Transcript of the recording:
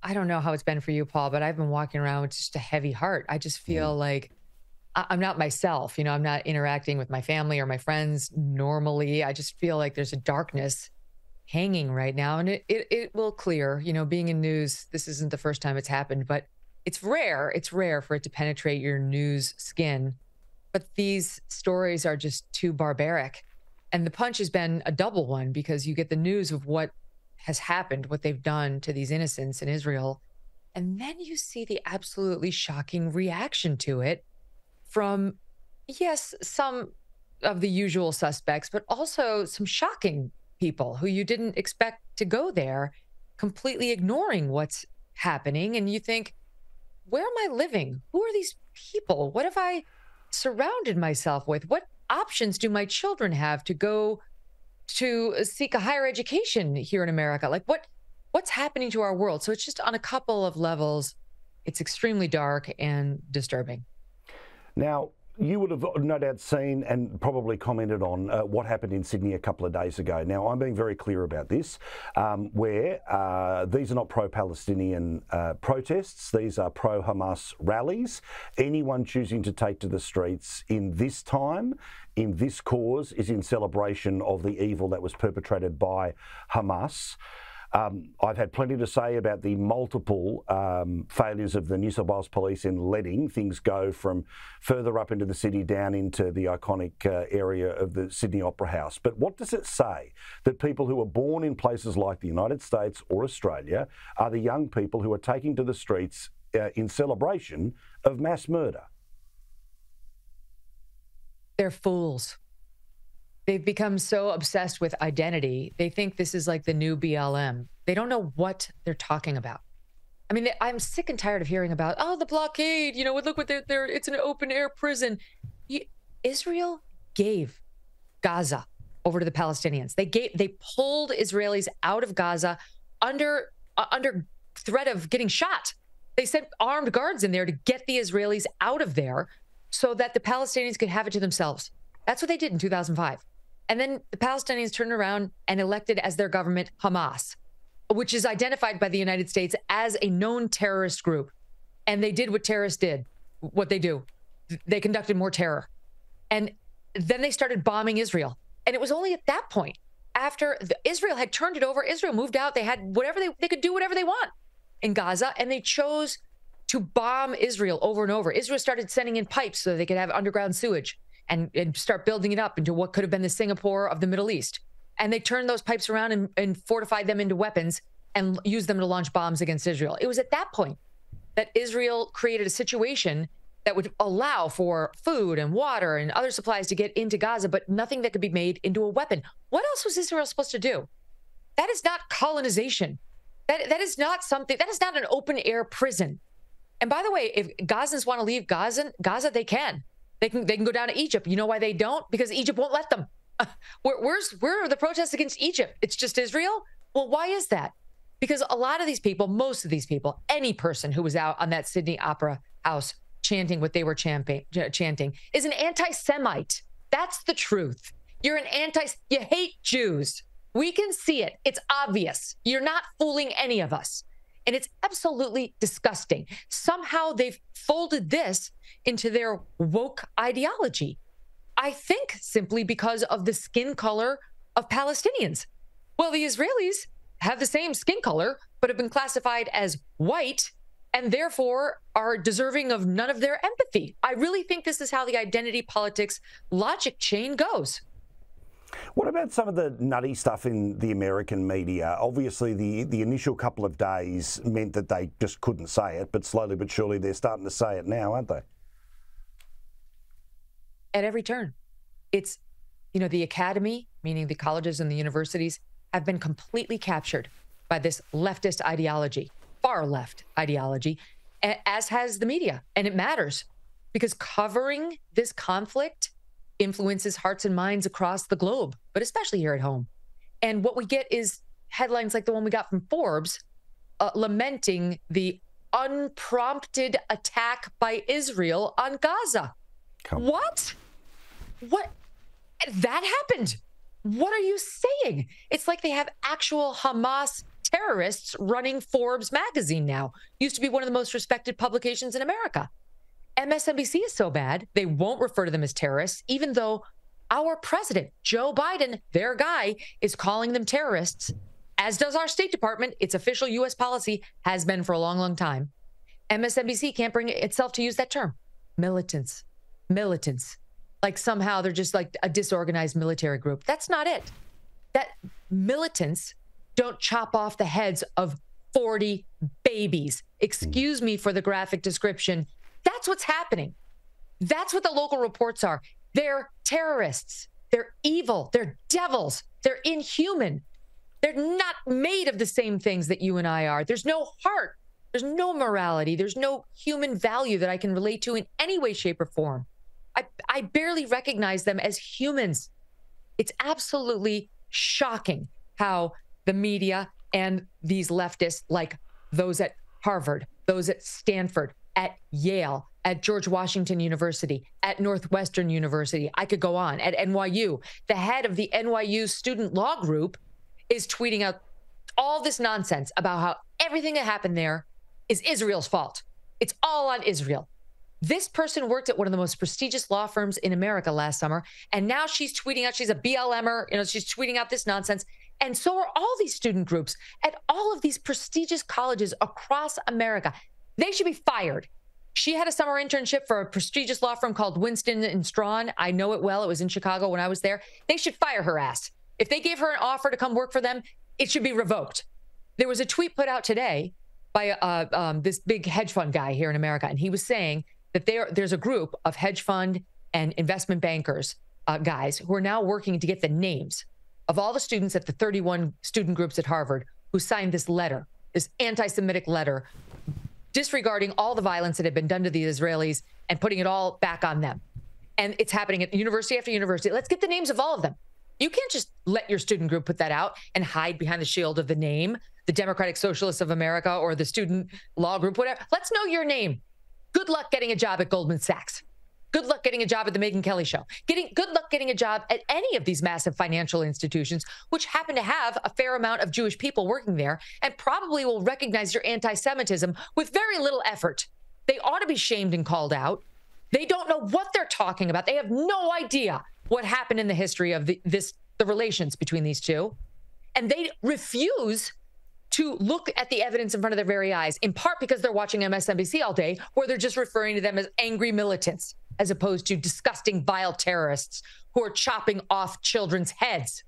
I don't know how it's been for you, Paul, but I've been walking around with just a heavy heart. I just feel like I'm not myself. I'm not interacting with my family or my friends normally. I just feel like there's a darkness hanging right now, and it will clear. Being in news, this isn't the first time it's happened, but it's rare. It's rare for it to penetrate your news skin. But these stories are just too barbaric. And the punch has been a double one because you get the news of what has happened, what they've done to these innocents in Israel. And then you see the absolutely shocking reaction to it from, yes, some of the usual suspects, but also some shocking people who you didn't expect to go there, completely ignoring what's happening. And you think, where am I living? Who are these people? What have I surrounded myself with? What options do my children have to go to seek a higher education here in America? Like what's happening to our world? So it's just on a couple of levels, it's extremely dark and disturbing. Now, you would have no doubt seen and probably commented on what happened in Sydney a couple of days ago. Now, I'm being very clear about this, where these are not pro-Palestinian protests. These are pro-Hamas rallies. Anyone choosing to take to the streets in this time, in this cause, is in celebration of the evil that was perpetrated by Hamas. I've had plenty to say about the multiple failures of the New South Wales Police in letting things go from further up into the city down into the iconic area of the Sydney Opera House. But what does it say that people who are born in places like the United States or Australia are the young people who are taking to the streets in celebration of mass murder? They're fools. They've become so obsessed with identity. They think this is like the new BLM. They don't know what they're talking about. I mean, I'm sick and tired of hearing about, the blockade, look what they're it's an open air prison. Israel gave Gaza over to the Palestinians. They pulled Israelis out of Gaza under threat of getting shot. They sent armed guards in there to get the Israelis out of there so that the Palestinians could have it to themselves. That's what they did in 2005. And then the Palestinians turned around and elected as their government Hamas, which is identified by the United States as a known terrorist group. And they did what terrorists did, what they do. They conducted more terror. And then they started bombing Israel. And it was only at that point, after Israel had turned it over, Israel moved out, they had whatever they could do whatever they want in Gaza, and they chose to bomb Israel over and over. Israel started sending in pipes so they could have underground sewage and start building it up into what could have been the Singapore of the Middle East. And they turned those pipes around and fortified them into weapons and used them to launch bombs against Israel. It was at that point that Israel created a situation that would allow for food and water and other supplies to get into Gaza, but nothing that could be made into a weapon. What else was Israel supposed to do? That is not colonization. That is not something, that is not an open air prison. And by the way, if Gazans want to leave Gaza, they can. They can go down to Egypt. You know why they don't? Because Egypt won't let them. Where are the protests against Egypt? It's just Israel? Well, why is that? Because a lot of these people, most of these people, any person who was out on that Sydney Opera House chanting what they were chanting is an anti-Semite. That's the truth. You hate Jews. We can see it. It's obvious. You're not fooling any of us. And it's absolutely disgusting. Somehow they've folded this into their woke ideology. I think simply because of the skin color of Palestinians. Well, the Israelis have the same skin color, but have been classified as white and therefore are deserving of none of their empathy. I really think this is how the identity politics logic chain goes. What about some of the nutty stuff in the American media? Obviously, the initial couple of days meant that they just couldn't say it, but slowly but surely they're starting to say it now, aren't they? At every turn. It's, the academy, meaning the colleges and the universities, have been completely captured by this leftist ideology, far left ideology, as has the media. And it matters because covering this conflict influences hearts and minds across the globe, but especially here at home. And what we get is headlines like the one we got from Forbes, lamenting the unprompted attack by Israel on Gaza. What? That happened. What are you saying? It's like they have actual Hamas terrorists running Forbes magazine now. Used to be one of the most respected publications in America. MSNBC is so bad, they won't refer to them as terrorists, even though our president, Joe Biden, their guy, is calling them terrorists, as does our State Department. Its official U.S. policy has been for a long, long time. MSNBC can't bring itself to use that term. Militants. Militants. Like somehow they're just like a disorganized military group. That's not it. That militants don't chop off the heads of 40 babies. Excuse me for the graphic description. That's what's happening. That's what the local reports are. They're terrorists. They're evil. They're devils. They're inhuman. They're not made of the same things that you and I are. There's no heart. There's no morality. There's no human value that I can relate to in any way, shape, or form. I barely recognize them as humans. It's absolutely shocking how the media and these leftists, like those at Harvard, those at Stanford, at Yale, at George Washington University, at Northwestern University, I could go on, at NYU, the head of the NYU student law group is tweeting out all this nonsense about how everything that happened there is Israel's fault. It's all on Israel. This person worked at one of the most prestigious law firms in America last summer, and now she's tweeting out, she's a BLMer, she's tweeting out this nonsense. And so are all these student groups at all of these prestigious colleges across America. They should be fired. She had a summer internship for a prestigious law firm called Winston and Strawn. I know it well. It was in Chicago when I was there. They should fire her ass. If they gave her an offer to come work for them, it should be revoked. There was a tweet put out today by this big hedge fund guy here in America, and he was saying that there's a group of hedge fund and investment bankers, guys, who are now working to get the names of all the students at the 31 student groups at Harvard who signed this letter, this anti-Semitic letter, disregarding all the violence that had been done to the Israelis and putting it all back on them. And it's happening at university after university. Let's get the names of all of them. You can't just let your student group put that out and hide behind the shield of the name, the Democratic Socialists of America or the student law group, whatever. Let's know your name. Good luck getting a job at Goldman Sachs. Good luck getting a job at the Megyn Kelly show. Good luck getting a job at any of these massive financial institutions, which happen to have a fair amount of Jewish people working there and probably will recognize your anti-Semitism with very little effort. They ought to be shamed and called out. They don't know what they're talking about. They have no idea what happened in the history of the relations between these two. And they refuse to look at the evidence in front of their very eyes, in part because they're watching MSNBC all day, where they're just referring to them as angry militants, as opposed to disgusting, vile terrorists who are chopping off children's heads.